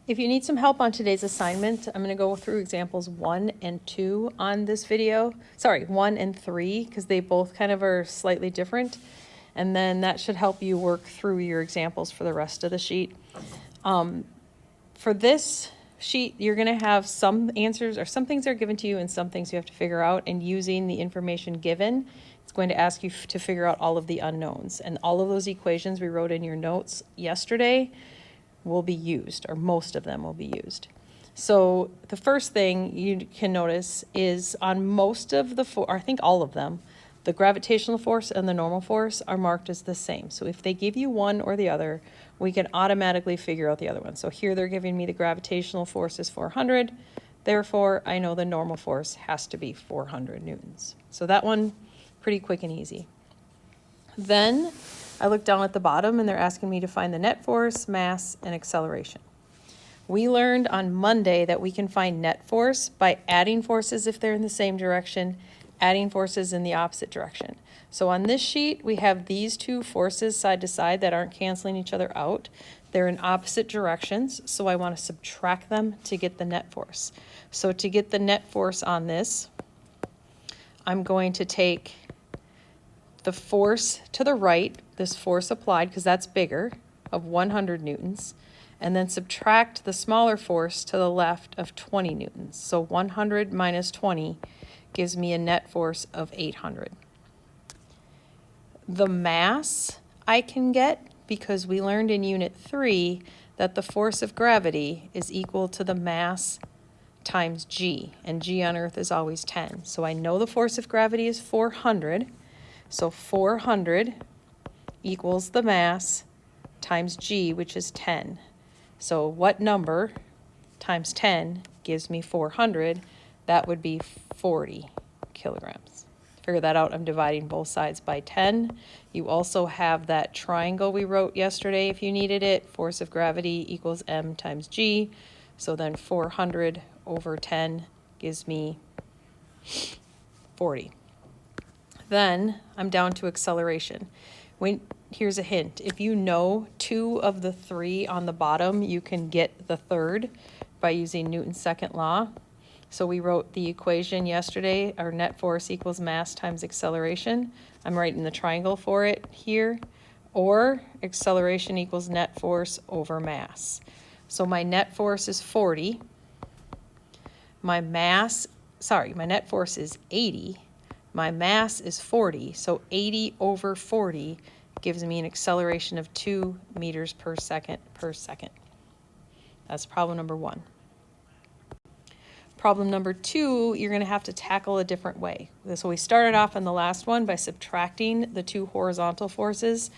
If you need some help on today's assignment, I'm going to go through examples 1 and 2 on this video. Sorry, 1 and 3, because they both kind of are slightly different. And then that should help you work through your examples for the rest of the sheet. For this sheet, you're going to have some answers, or some things are given to you and some things you have to figure out. And using the information given, it's going to ask you to figure out all of the unknowns. And all of those equations we wrote in your notes yesterday will be used, or most of them will be used. So the first thing you can notice is on most of the, I think all of them, the gravitational force and the normal force are marked as the same. So if they give you one or the other, we can automatically figure out the other one. So here they're giving me the gravitational force is 400. Therefore, I know the normal force has to be 400 newtons. So that one, pretty quick and easy. Then I look down at the bottom and they're asking me to find the net force, mass, and acceleration. We learned on Monday that we can find net force by adding forces if they're in the same direction, adding forces in the opposite direction. So on this sheet, we have these two forces side to side that aren't canceling each other out. They're in opposite directions, so I want to subtract them to get the net force. So to get the net force on this, I'm going to take the force to the right, this force applied, because that's bigger, of 100 newtons, and then subtract the smaller force to the left of 20 newtons. So 100 minus 20 gives me a net force of 800. The mass I can get because we learned in Unit 3 that the force of gravity is equal to the mass times g, and g on Earth is always 10. So I know the force of gravity is 400. So 400 equals the mass times g, which is 10. So what number times 10 gives me 400? That would be 40 kilograms. Figure that out. I'm dividing both sides by 10. You also have that triangle we wrote yesterday if you needed it. Force of gravity equals m times g. So then 400 over 10 gives me 40. Then I'm down to acceleration. Here's a hint. If you know 2 of the 3 on the bottom, you can get the third by using Newton's second law. So we wrote the equation yesterday, our net force equals mass times acceleration. I'm writing the triangle for it here. Or acceleration equals net force over mass. So my net force is 40. My net force is 80. My mass is 40, so 80 over 40 gives me an acceleration of 2 meters per second per second. That's problem number 1. Problem number 2, you're going to have to tackle a different way. So we started off in the last one by subtracting the 2 horizontal forces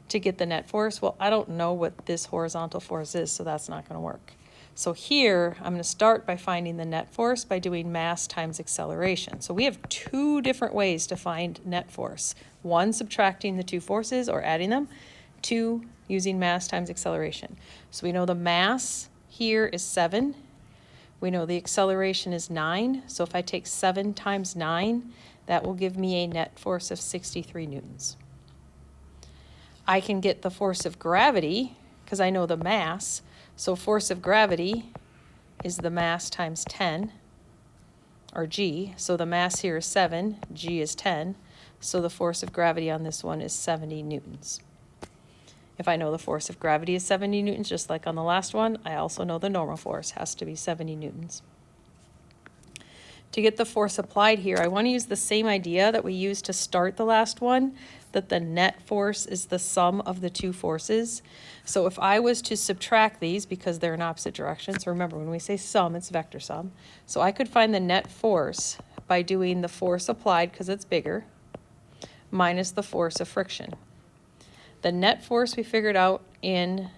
to get the net force. Well, I don't know what this horizontal force is, so that's not going to work. So here, I'm going to start by finding the net force by doing mass times acceleration. So we have 2 different ways to find net force. 1, subtracting the 2 forces or adding them. 2, using mass times acceleration. So we know the mass here is 7. We know the acceleration is 9. So if I take 7 times 9, that will give me a net force of 63 newtons. I can get the force of gravity because I know the mass. So force of gravity is the mass times 10, or g. So the mass here is 7, g is 10. So the force of gravity on this one is 70 newtons. If I know the force of gravity is 70 newtons, just like on the last one, I also know the normal force has to be 70 newtons. To get the force applied here, I want to use the same idea that we used to start the last one, that the net force is the sum of the 2 forces. So if I was to subtract these, because they're in opposite directions, remember when we say sum, it's vector sum. So I could find the net force by doing the force applied, because it's bigger, minus the force of friction. The net force we figured out in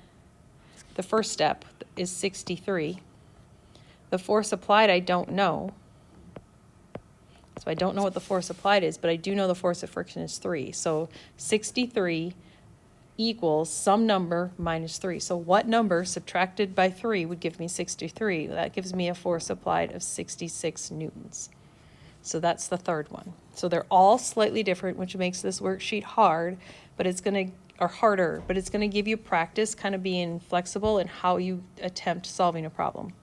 the first step is 63. The force applied I don't know. So I don't know what the force applied is, but I do know the force of friction is 3. So 63 equals some number minus 3. So what number subtracted by 3 would give me 63? That gives me a force applied of 66 newtons. So that's the third one. So they're all slightly different, which makes this worksheet hard, but it's going to are harder, but it's going to give you practice kind of being flexible in how you attempt solving a problem.